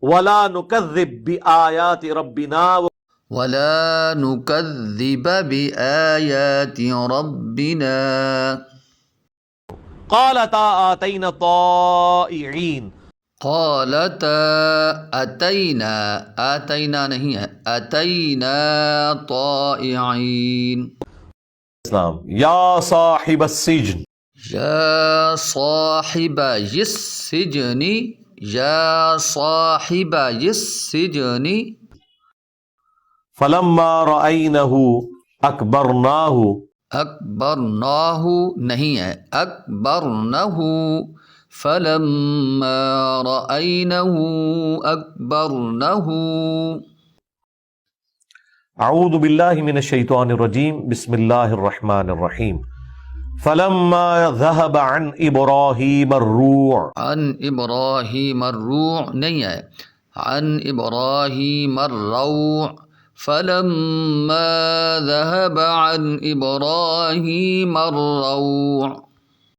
ولا نكذب بآيات ربنا ولا نكذب بآيات ربنا قالتا آتينا طائعين قالتا اتینا، آتینا نہیں ہے، اتینا طائعین. السلام یا صاحب السجن یا صاحب السجن، یا صاحب السجن. فلما رأينه أكبرناه اکبرناہ نہیں ہے، اکبرنہ. فلما رأینہ اکبرنہ. اعوذ باللہ من الشیطان الرجیم بسم اللہ الرحمن الرحیم فلما ذهب عن ابراہیم الروع عن ابراہیم الروع نہیں ہے، عن ابراہیم الروع. فلما ذهب عن ابراہیم الروع.